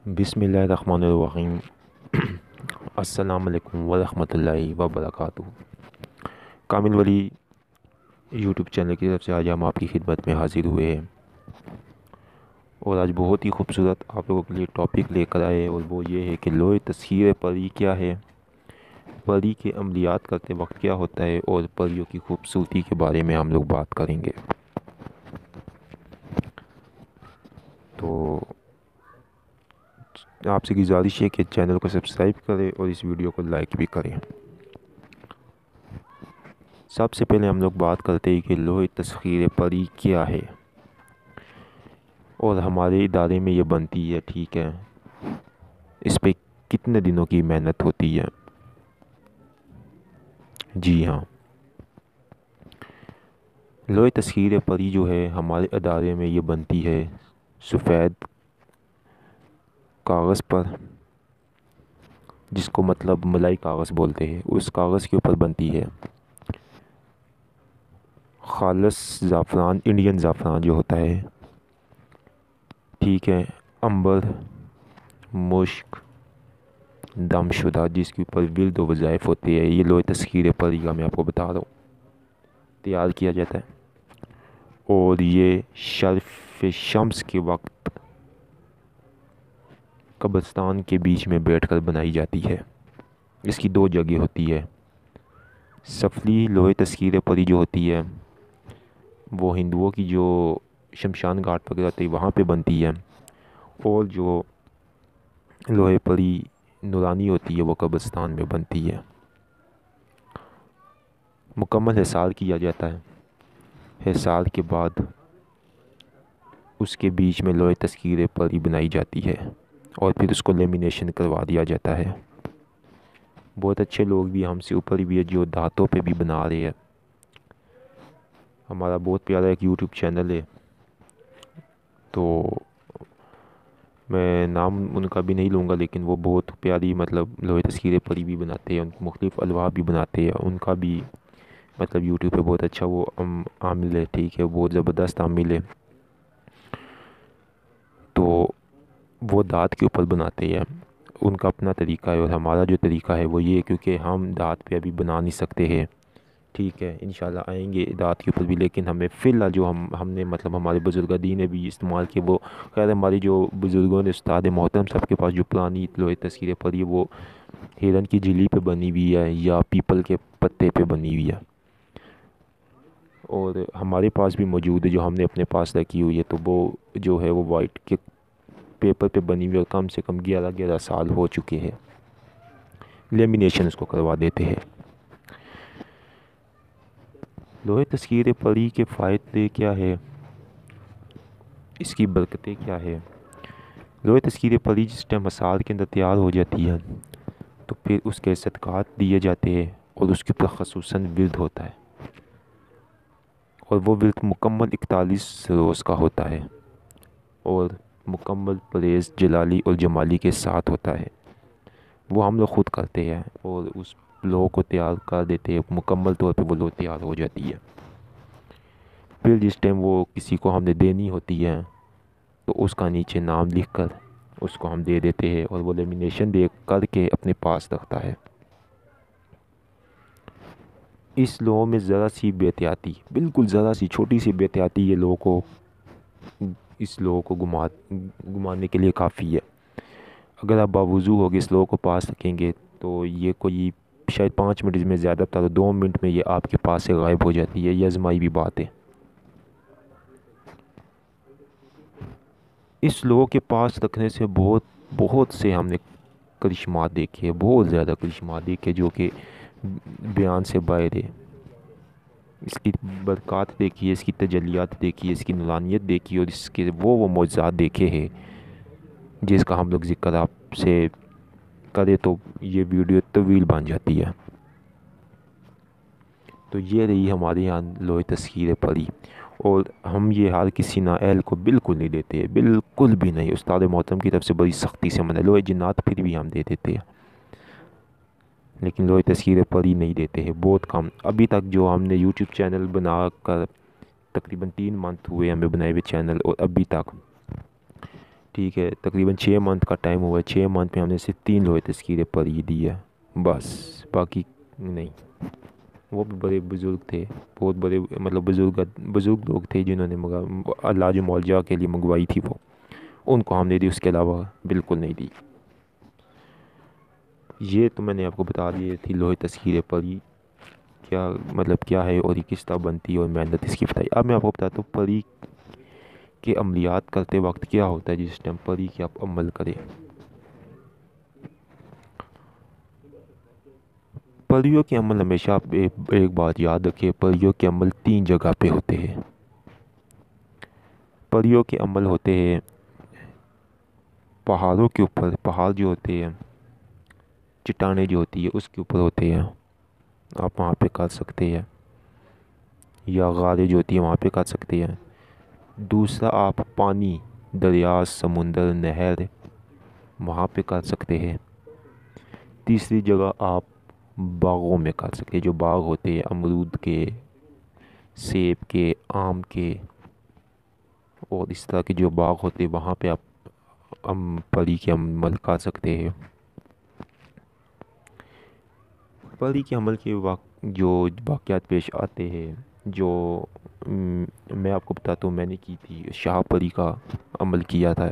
بسم اللہ الرحمن الرحیم۔ السلام علیکم ورحمۃ اللہ وبرکاتہ۔ کامل ولی یوٹیوب چینل کی طرف سے آج ہم آپ کی خدمت میں حاضر ہوئے ہیں اور آج بہت ہی خوبصورت آپ لوگوں کے لیے ٹاپک لے کر آئے، اور وہ یہ ہے کہ لوح تسخیر پری کیا ہے، پری کے عملیات کرتے وقت کیا ہوتا ہے، اور پریوں کی خوبصورتی کے بارے میں ہم لوگ بات کریں گے۔ تو آپ سے گزارش ہے کہ چینل کو سبسکرائب کریں اور اس ویڈیو کو لائک بھی کریں۔ سب سے پہلے ہم لوگ بات کرتے ہیں کہ لوح تسخیر پری کیا ہے اور ہمارے ادارے میں یہ بنتی ہے، ٹھیک ہے، اس پہ کتنے دنوں کی محنت ہوتی ہے۔ جی ہاں، لوح تسخیر پری جو ہے ہمارے ادارے میں یہ بنتی ہے سفید کاغذ پر، جس کو مطلب ملائی کاغذ بولتے ہیں، اس کاغذ کے اوپر بنتی ہے۔ خالص زعفران، انڈین زعفران جو ہوتا ہے، ٹھیک ہے، عنبر، مشک، دم شدہ، جس کے اوپر ورد و وظائف ہوتے ہیں، یہ لوح تسخیر پری کا میں آپ کو بتا رہا ہوں، تیار کیا جاتا ہے۔ اور یہ شرف شمس کے وقت قبرستان کے بیچ میں بیٹھ کر بنائی جاتی ہے۔ اس کی دو جگہ ہوتی ہے۔ سفلی لوح تسخیر پری جو ہوتی ہے وہ ہندوؤں کی جو شمشان گھاٹ وغیرہ ہوتی ہے وہاں پہ بنتی ہے، اور جو لوح پری نورانی ہوتی ہے وہ قبرستان میں بنتی ہے۔ مکمل حصار کیا جاتا ہے، حصار کے بعد اس کے بیچ میں لوح تسخیر پری بنائی جاتی ہے اور پھر اس کو لیمینیشن کروا دیا جاتا ہے۔ بہت اچھے لوگ بھی ہم سے اوپر بھی ہے جو دھاتوں پہ بھی بنا رہے ہیں۔ ہمارا بہت پیارا ایک یوٹیوب چینل ہے، تو میں نام ان کا بھی نہیں لوں گا، لیکن وہ بہت پیاری مطلب لوح تسخیر پری بھی بناتے ہیں، ان مختلف الواح بھی بناتے ہیں، ان کا بھی مطلب یوٹیوب پہ بہت اچھا وہ عامل ہے، ٹھیک ہے، بہت زبردست عامل ہے۔ تو وہ دھات کے اوپر بناتے ہیں، ان کا اپنا طریقہ ہے، اور ہمارا جو طریقہ ہے وہ یہ ہے، کیونکہ ہم دھات پہ ابھی بنا نہیں سکتے ہیں، ٹھیک ہے، انشاءاللہ آئیں گے دھات کے اوپر بھی، لیکن ہمیں فی الحال جو ہم نے مطلب ہمارے بزرگادین نے بھی استعمال کیے، وہ خیر ہماری جو بزرگوں نے استاد محترم سب کے پاس جو پرانی لوح تسخیر پری ہے وہ ہرن کی جھلی پہ بنی ہوئی ہے یا پیپل کے پتے پہ بنی ہوئی ہے، اور ہمارے پاس بھی موجود ہے جو ہم نے اپنے پاس رکھی ہوئی ہے، تو وہ جو ہے وہ وائٹ کے پیپر پہ بنی ہوئی، اور کم سے کم 11 سال ہو چکے ہیں، لیمینیشن اس کو کروا دیتے ہیں۔ لوح تسخیر پری کے فائدے کیا ہے، اس کی برکتیں کیا ہے؟ لوح تسخیر پری جس ٹائم حصار کے اندر تیار ہو جاتی ہے تو پھر اس کے صدقات دیے جاتے ہیں، اور اس کے اوپر خصوصاً ورد ہوتا ہے، اور وہ ورد مکمل 41 روز کا ہوتا ہے، اور مکمل پرہیز جلالی اور جمالی کے ساتھ ہوتا ہے۔ وہ ہم لوگ خود کرتے ہیں اور اس لوح کو تیار کر دیتے ہیں، مکمل طور پہ وہ لوح تیار ہو جاتی ہے۔ پھر جس ٹائم وہ کسی کو ہم نے دینی ہوتی ہے تو اس کا نیچے نام لکھ کر اس کو ہم دے دیتے ہیں، اور وہ لیمینیشن دے کر کے اپنے پاس رکھتا ہے۔ اس لوح میں ذرا سی بے احتیاطی، بالکل ذرا سی چھوٹی سی بے احتیاطی یہ اس لوح کو گمانے کے لیے کافی ہے۔ اگر آپ باوضو ہو کے اس لوح کو پاس رکھیں گے تو یہ کوئی شاید 5 منٹ میں زیادہ تر 2 منٹ میں یہ آپ کے پاس سے غائب ہو جاتی ہے، یہ آزمائی بھی بات ہے۔ اس لوح کے پاس رکھنے سے بہت سے ہم نے کرشمات دیکھے، بہت زیادہ کرشمات دیکھے جو کہ بیان سے باہر ہے۔ اس کی برکات دیکھیے، اس کی تجلیات دیکھیے، اس کی نورانیت دیکھیے، اور اس کے وہ معجزات دیکھے ہیں جس کا ہم لوگ ذکر آپ سے کرے تو یہ ویڈیو طویل بن جاتی ہے۔ تو یہ رہی ہمارے یہاں لوح تسخیر پری، اور ہم یہ ہر کسی نااہل کو بالکل نہیں دیتے، بالکل بھی نہیں، استاد محترم کی طرف سے بڑی سختی سے منع ہے۔ لوح جنات پھر بھی ہم دے دیتے ہیں، لیکن لوح تسخیر پری نہیں دیتے ہیں، بہت کم۔ ابھی تک جو ہم نے یوٹیوب چینل بنا کر تقریباً 3 منتھ ہوئے ہمیں بنائے ہوئے چینل، اور ابھی تک ٹھیک ہے، تقریباً 6 منتھ کا ٹائم ہوا ہے، 6 منتھ میں ہم نے صرف 3 لوہے تذکیر پری دی ہے بس، باقی نہیں۔ وہ بھی بڑے بزرگ تھے، بہت بڑے، مطلب بزرگ لوگ تھے جنہوں نے علاج معالجہ کے لیے منگوائی تھی، وہ ان کو ہم نے دی، اس کے علاوہ بالکل نہیں دی۔ یہ تو میں نے آپ کو بتا دی تھی لوہے تذکیر پری کیا مطلب کیا ہے اور یہ کس طرح بنتی ہے اور محنت اس کی بتائی۔ اب میں آپ کو بتاتا ہوں پری کے عملیات کرتے وقت کیا ہوتا ہے جس ٹائم پری کے آپ عمل کریں۔ پریوں کے عمل ہمیشہ آپ ایک بات یاد رکھیں، پریوں کے عمل 3 جگہ پہ ہوتے ہیں۔ پریوں کے عمل ہوتے ہیں پہاڑوں کے اوپر، پہاڑ جو ہوتے ہیں، چٹانیں جو ہوتی ہے اس کے اوپر ہوتے ہیں، آپ وہاں پہ کر سکتے ہیں، یا غاریں جو ہوتی ہیں وہاں پہ کر سکتے ہیں۔ دوسرا، آپ پانی، دریا، سمندر، نہر، وہاں پہ کر سکتے ہیں۔ تیسری جگہ آپ باغوں میں کر سکتے ہیں، جو باغ ہوتے ہیں امرود کے، سیب کے، آم کے اور اس طرح کے جو باغ ہوتے ہیں وہاں پہ آپ پری کے عمل کر سکتے ہیں۔ پری کے عمل کے جو واقعات پیش آتے ہیں، جو میں آپ کو بتاتا ہوں، میں نے کی تھی شاہ پری کا عمل کیا تھا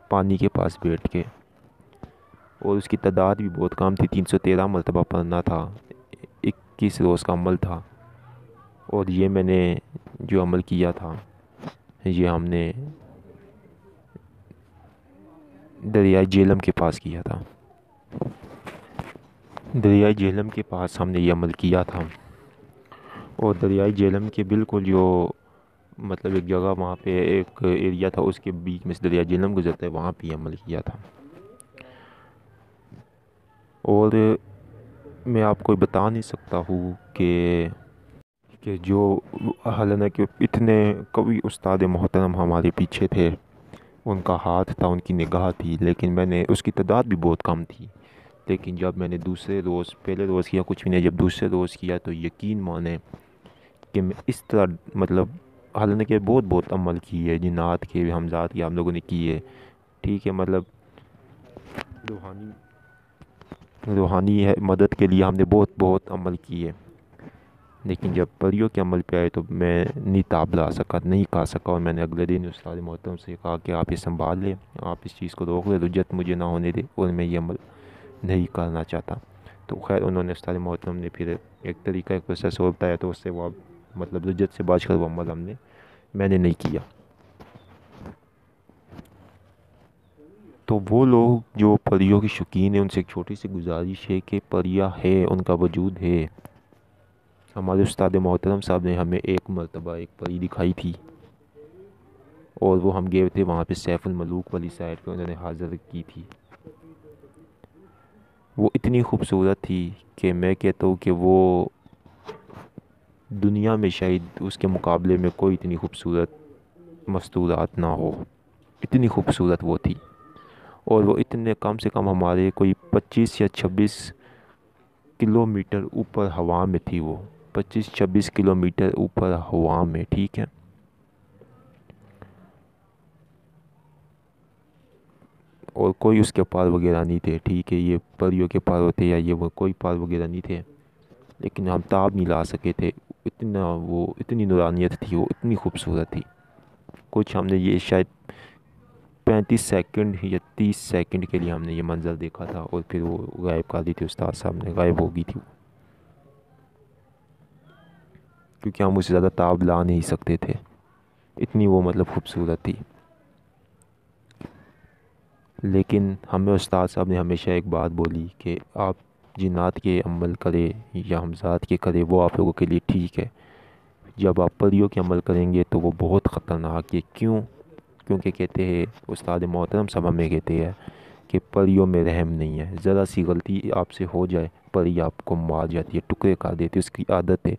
پانی کے پاس بیٹھ کے، اور اس کی تعداد بھی بہت کم تھی، 313 مرتبہ پڑھنا تھا، 21 روز کا عمل تھا۔ اور یہ میں نے جو عمل کیا تھا یہ ہم نے دریائے جہلم کے پاس کیا تھا، دریائے جہلم کے پاس ہم نے یہ عمل کیا تھا، اور دریائے جہلم کے بالکل جو مطلب ایک جگہ وہاں پہ ایک ایریا تھا، اس کے بیچ میں سے دریائے جہلم گزرتا ہے، وہاں پہ یہ عمل کیا تھا۔ اور میں آپ کو بتا نہیں سکتا ہوں کہ جو حالانکہ اتنے قوی استاد محترم ہمارے پیچھے تھے، ان کا ہاتھ تھا، ان کی نگاہ تھی، لیکن میں نے اس کی تعداد بھی بہت کم تھی، لیکن جب میں نے دوسرے روز، پہلے روز کیا کچھ بھی نہیں، جب دوسرے روز کیا تو یقین مانیں کہ میں اس طرح مطلب حالانکہ بہت عمل کی ہے، جنات کے، حمزات کے ہم لوگوں نے کیے، ٹھیک ہے، مطلب روحانی مدد کے لیے ہم نے بہت عمل کیے، لیکن جب پریوں کے عمل پہ آئے تو میں نہیں تاب لا سکا، نہیں کہا سکا، اور میں نے اگلے دن استاد محترم سے کہا کہ آپ یہ سنبھال لیں، آپ اس چیز کو روک لیں، رجت مجھے نہ ہونے دے، اور میں یہ عمل نہیں کرنا چاہتا۔ تو خیر انہوں نے استاد محترم نے پھر ایک طریقہ، ایک پروسیس اور بتایا، تو اس سے وہ مطلب رجت سے بچ کر وہ عمل میں نے نہیں کیا۔ تو وہ لوگ جو پریوں کے شوقین ہیں ان سے ایک چھوٹی سی گزارش ہے کہ پریاں ہے، ان کا وجود ہے۔ ہمارے استاد محترم صاحب نے ہمیں ایک مرتبہ ایک پری دکھائی تھی، اور وہ ہم گئے تھے وہاں پہ سیف الملوک والی سائڈ پہ، انہوں نے حاضر کی تھی۔ وہ اتنی خوبصورت تھی کہ میں کہتا ہوں کہ وہ دنیا میں شاید اس کے مقابلے میں کوئی اتنی خوبصورت مستورات نہ ہو، اتنی خوبصورت وہ تھی، اور وہ اتنے کم سے کم ہمارے کوئی 25 یا 26 کلومیٹر اوپر ہوا میں تھی، وہ 25-26 کلومیٹر اوپر ہوا میں، ٹھیک ہے، اور کوئی اس کے پار وغیرہ نہیں تھے، ٹھیک ہے، یہ پریوں کے پار ہوتے یا یہ وہ کوئی پار وغیرہ نہیں تھے، لیکن ہم تاب نہیں لا سکے تھے، اتنی نورانیت تھی، وہ اتنی خوبصورت تھی۔ کچھ ہم نے یہ شاید 35 سیکنڈ یا 30 سیکنڈ کے لیے ہم نے یہ منظر دیکھا تھا، اور پھر وہ غائب کر دی تھی، استاد صاحب نے غائب ہو گئی تھی وہ، کیونکہ ہم اسے زیادہ تاب لا نہیں سکتے تھے، اتنی وہ مطلب خوبصورت تھی۔ لیکن ہمیں استاد صاحب نے ہمیشہ ایک بات بولی کہ آپ جنات کے عمل کرے یا حمزات کے کرے، وہ آپ لوگوں کے لیے ٹھیک ہے، جب آپ پریوں کے عمل کریں گے تو وہ بہت خطرناک ہے۔ کیونکہ کہتے ہیں استاد محترم صاحب ہمیں کہتے ہیں کہ پریوں میں رحم نہیں ہے، ذرا سی غلطی آپ سے ہو جائے پری آپ کو مار جاتی ہے، ٹکڑے کر دیتی ہے، اس کی عادت ہے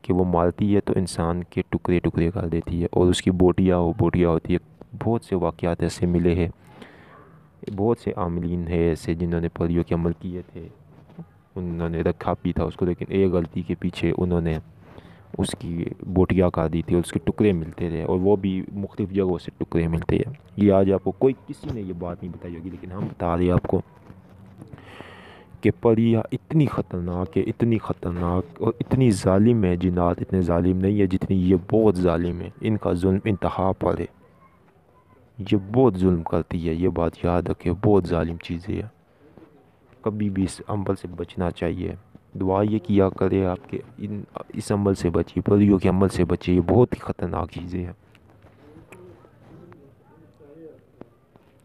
کہ وہ مارتی ہے تو انسان کے ٹکڑے کر دیتی ہے، اور اس کی بوٹیاں ہوتی ہے۔ بہت سے واقعات ایسے ملے ہیں، بہت سے عاملین ہیں ایسے جنہوں نے پریوں کے عمل کیے تھے، انہوں نے رکھا بھی تھا اس کو، لیکن ایک غلطی کے پیچھے انہوں نے اس کی بوٹیاں کر دی تھی اور اس کے ٹکڑے ملتے تھے، اور وہ بھی مختلف جگہوں سے ٹکڑے ملتے ہیں۔ یہ آج آپ کو کسی نے یہ بات نہیں بتائی ہوگی، لیکن ہم بتا رہے ہیں آپ کو کہ پریاں اتنی خطرناک ہے، اتنی خطرناک اور اتنی ظالم ہے۔ جنات اتنے ظالم نہیں ہے جتنی یہ بہت ظالم ہے، ان کا ظلم انتہا پر ہے، یہ بہت ظلم کرتی ہے، یہ بات یاد رکھے، بہت ظالم چیزیں ہے۔ کبھی بھی اس عمل سے بچنا چاہیے۔ دعا یہ کیا کرے آپ کے اس عمل سے بچیے، پریوں کے عمل سے بچیے، یہ بہت ہی خطرناک چیزیں ہیں۔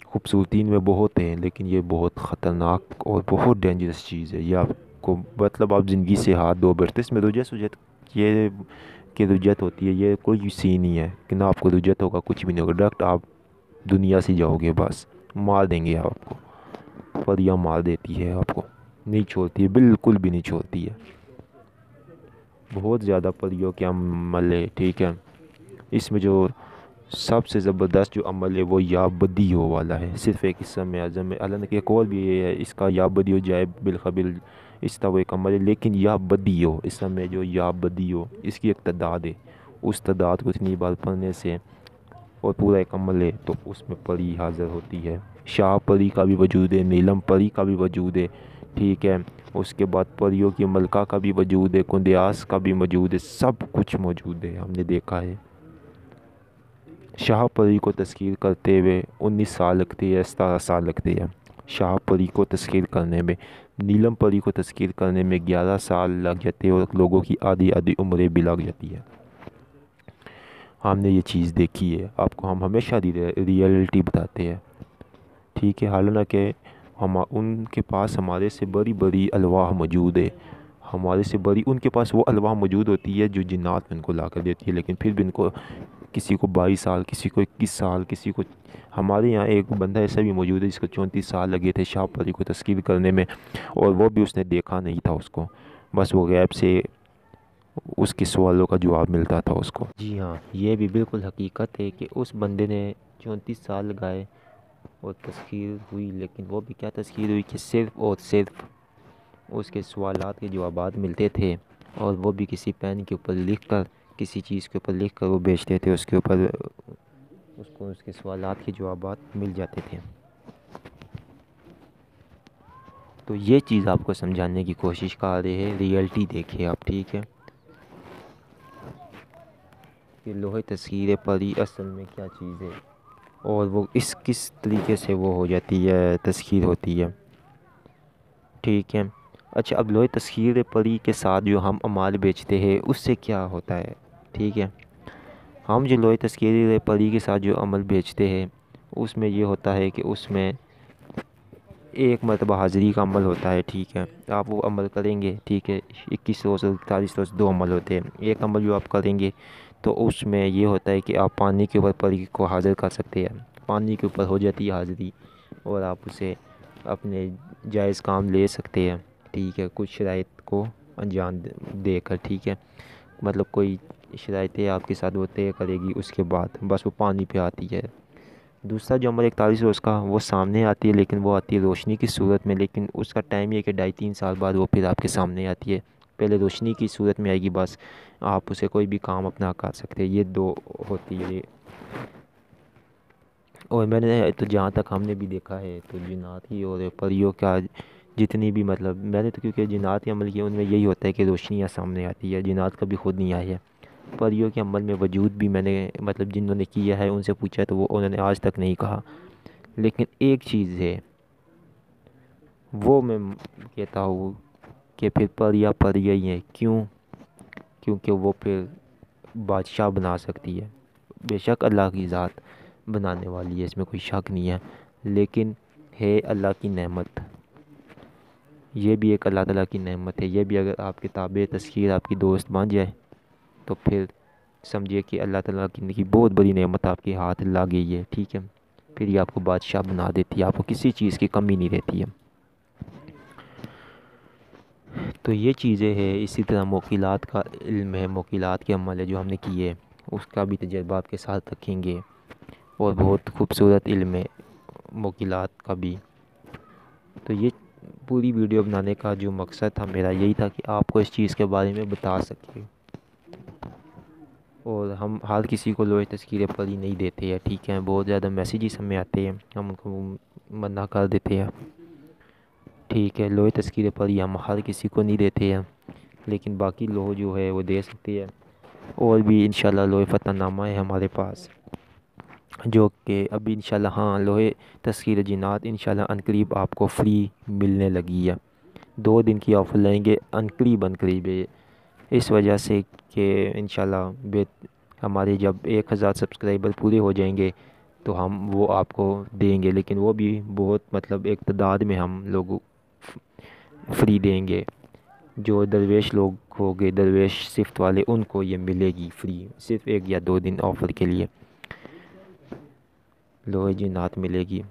خوبصورتی میں بہت ہیں، لیکن یہ بہت خطرناک اور بہت ڈینجرس چیز ہے۔ یہ آپ کو مطلب آپ زندگی سے ہاتھ دھو بیٹھتے، اس میں رجت یہ کہ رجت ہوتی ہے، یہ کوئی سین نہیں ہے کہ نہ آپ کو رجت ہوگا، کچھ بھی نہیں ہوگا، ڈائریکٹ آپ دنیا سے جاؤ گے، بس مار دیں گے آپ کو۔ پریاں مار دیتی ہے آپ کو، نہیں چھوڑتی ہے، بالکل بھی نہیں چھوڑتی ہے۔ بہت زیادہ پریوں کے عمل ہے، ٹھیک ہے۔ اس میں جو سب سے زبردست جو عمل ہے وہ یا بدیو والا ہے، صرف ایک اسم اعظم ہے، اللہ نے کہ ایک اور بھی ہے اس کا، یا بدیو جائے بالقبل، اس طرح وہ ایک عمل ہے، لیکن یا بدیو اسم میں جو یا بدیو، اس کی ایک تعداد ہے، اس تعداد کو اتنی بار پڑھنے سے اور پورا ایک عمل ہے تو اس میں پری حاضر ہوتی ہے۔ شاہ پری کا بھی وجود ہے، نیلم پری کا بھی وجود ہے، ٹھیک ہے۔ اس کے بعد پریوں کی ملکہ کا بھی وجود ہے، کندیاس کا بھی موجود ہے، سب کچھ موجود ہے، ہم نے دیکھا ہے۔ شاہ پری کو تذکیر کرتے ہوئے 19 سال لگتے ہیں، 17 سال لگتے ہیں شاہ پری کو تذکیر کرنے میں۔ نیلم پری کو تذکیر کرنے میں 11 سال لگ جاتے ہیں، اور لوگوں کی آدھی عمریں بھی لگ جاتی ہے۔ ہم نے یہ چیز دیکھی ہے، آپ کو ہم ہمیشہ ریئلٹی بتاتے ہیں، ٹھیک ہے۔ حالانکہ ان کے پاس ہمارے سے بڑی بڑی الواح موجود ہے، ہمارے سے بڑی ان کے پاس وہ الواح موجود ہوتی ہے جو جنات ان کو لا کر دیتی ہے، لیکن پھر بھی ان کو کسی کو 22 سال، کسی کو 21 سال، کسی کو ہمارے یہاں ایک بندہ ایسا بھی موجود ہے جس کو 34 سال لگے تھے شاہ پری کو تذکیر کرنے میں، اور وہ بھی اس نے دیکھا نہیں تھا اس کو، بس وہ غیب سے اس کے سوالوں کا جواب ملتا تھا اس کو۔ جی ہاں، یہ بھی بالکل حقیقت ہے کہ اس بندے نے 34 سال لگائے اور تذکیر ہوئی، لیکن وہ بھی کیا تذکیر ہوئی کہ صرف اور صرف اس کے سوالات کے جوابات ملتے تھے، اور وہ بھی کسی پین کے اوپر لکھ کر، کسی چیز کے اوپر لکھ کر وہ بیچتے تھے، اس کے اوپر اس کو اس کے سوالات کے جوابات مل جاتے تھے۔ تو یہ چیز آپ کو سمجھانے کی کوشش کر رہے ہیں، ریئلٹی دیکھیں آپ، ٹھیک ہے، کہ لوح تذکیر پری اصل میں کیا چیز ہے، اور وہ کس طریقے سے وہ ہو جاتی ہے، تذکیر ہوتی ہے، ٹھیک ہے۔ اچھا، اب لوح تذکیر پری کے ساتھ جو ہم اعمال بیچتے ہیں اس سے کیا ہوتا ہے، ٹھیک ہے۔ ہم جو لوح تذکیر پری کے ساتھ جو عمل بیچتے ہیں اس میں یہ ہوتا ہے کہ اس میں ایک مرتبہ حاضری کا عمل ہوتا ہے، ٹھیک ہے، آپ وہ عمل کریں گے، ٹھیک ہے، 21 روز 41 روز 2 عمل ہوتے ہیں۔ ایک عمل جو آپ کریں گے تو اس میں یہ ہوتا ہے کہ آپ پانی کے اوپر پری کو حاضر کر سکتے ہیں، پانی کے اوپر ہو جاتی ہے حاضری، اور آپ اسے اپنے جائز کام لے سکتے ہیں، ٹھیک ہے، کچھ شرائط کو انجام دے کر، ٹھیک ہے، مطلب کوئی شرائطیں آپ کے ساتھ وہ طے کرے گی، اس کے بعد بس وہ پانی پہ آتی ہے۔ دوسرا جو عمل 41 روز کا وہ سامنے آتی ہے، لیکن وہ آتی ہے روشنی کی صورت میں، لیکن اس کا ٹائم یہ ہے کہ 2.5-3 سال بعد وہ پھر آپ کے سامنے آتی ہے، پہلے روشنی کی صورت میں آئے گی، بس آپ اسے کوئی بھی کام اپنا کر سکتے ہیں۔ یہ 2 ہوتی ہے۔ اور میں نے تو جہاں تک ہم نے بھی دیکھا ہے تو جنات کی اور پریوں کا جتنی بھی مطلب میں نے تو کیونکہ جنات کے عمل کیے ان میں یہی ہوتا ہے کہ روشنیاں سامنے آتی ہے، جنات کبھی خود نہیں آئی ہے۔ پریوں کے عمل میں وجود بھی میں نے مطلب جنہوں نے کیا ہے ان سے پوچھا تو وہ انہوں نے آج تک نہیں کہا، لیکن ایک چیز ہے وہ میں کہتا ہوں کہ پھر پریاں ہی ہیں، کیونکہ وہ پھر بادشاہ بنا سکتی ہے، بے شک اللہ کی ذات بنانے والی ہے، اس میں کوئی شک نہیں ہے، لیکن ہے اللہ کی نعمت، یہ بھی ایک اللہ تعالیٰ کی نعمت ہے، یہ بھی اگر آپ کے تابع تذکیر آپ کی دوست بن جائے تو پھر سمجھیے کہ اللہ تعالیٰ کی بہت بڑی نعمت آپ کے ہاتھ لگ گئی ہے، ٹھیک ہے، پھر یہ آپ کو بادشاہ بنا دیتی ہے، آپ کو کسی چیز کی کمی نہیں رہتی ہے۔ تو یہ چیزیں ہیں، اسی طرح موکلات کا علم ہے، موکلات کے عمل ہے جو ہم نے کیے، اس کا بھی تجربہ آپ کے ساتھ رکھیں گے، اور بہت خوبصورت علم ہے موکلات کا بھی۔ تو یہ پوری ویڈیو بنانے کا جو مقصد تھا میرا یہی تھا کہ آپ کو اس چیز کے بارے میں بتا سکے۔ اور ہم ہر کسی کو لوہے تذکیر پڑھی نہیں دیتے ہیں، ٹھیک ہے، بہت زیادہ میسیجز ہمیں آتے ہیں، ہم ان کو منع کر دیتے ہیں، ٹھیک ہے، لوہے تذکیر پڑھی ہم ہر کسی کو نہیں دیتے ہیں، لیکن باقی لوہ جو ہے وہ دے سکتے ہیں۔ اور بھی انشاءاللہ لوہے فتح نامہ ہے ہمارے پاس، جو کہ ابھی انشاءاللہ ہاں لوہے تذکیر جنات انشاءاللہ عنقریب آپ کو فری ملنے لگی ہے، 2 دن کی آفر لیں گے عنقریب ہے، اس وجہ سے کہ انشاءاللہ ہمارے جب 1000 سبسکرائبر پورے ہو جائیں گے تو ہم وہ آپ کو دیں گے، لیکن وہ بھی بہت مطلب ایک تعداد میں ہم لوگ فری دیں گے۔ جو درویش لوگ ہو گئے، درویش صفت والے، ان کو یہ ملے گی فری، صرف 1 یا 2 دن آفر کے لیے لوہے جنات ملے گی،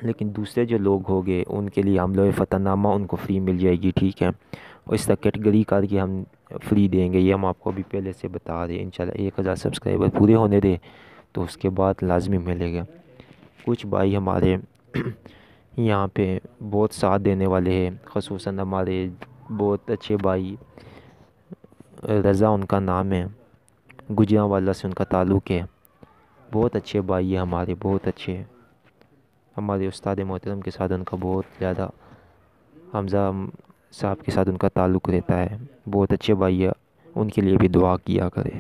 لیکن دوسرے جو لوگ ہو گئے ان کے لیے ہم لوہے فتح نامہ ان کو فری مل جائے گی، ٹھیک ہے، اور اس طرح کیٹیگری کر کے ہم فری دیں گے، یہ ہم آپ کو ابھی پہلے سے بتا رہے ہیں۔ انشاءاللہ 1000 سبسکرائبر پورے ہونے دیں تو اس کے بعد لازمی ملے گا۔ کچھ بھائی ہمارے یہاں پہ بہت ساتھ دینے والے ہیں، خصوصاً ہمارے بہت اچھے بھائی رضا ان کا نام ہے، گجرانوالہ سے ان کا تعلق ہے، بہت اچھے بھائی ہیں ہمارے، بہت اچھے، ہمارے استاد محترم کے ساتھ ان کا بہت زیادہ، حمزہ صاحب کے ساتھ ان کا تعلق رہتا ہے، بہت اچھے بھائی ہیں، ان کے لیے بھی دعا کیا کرے۔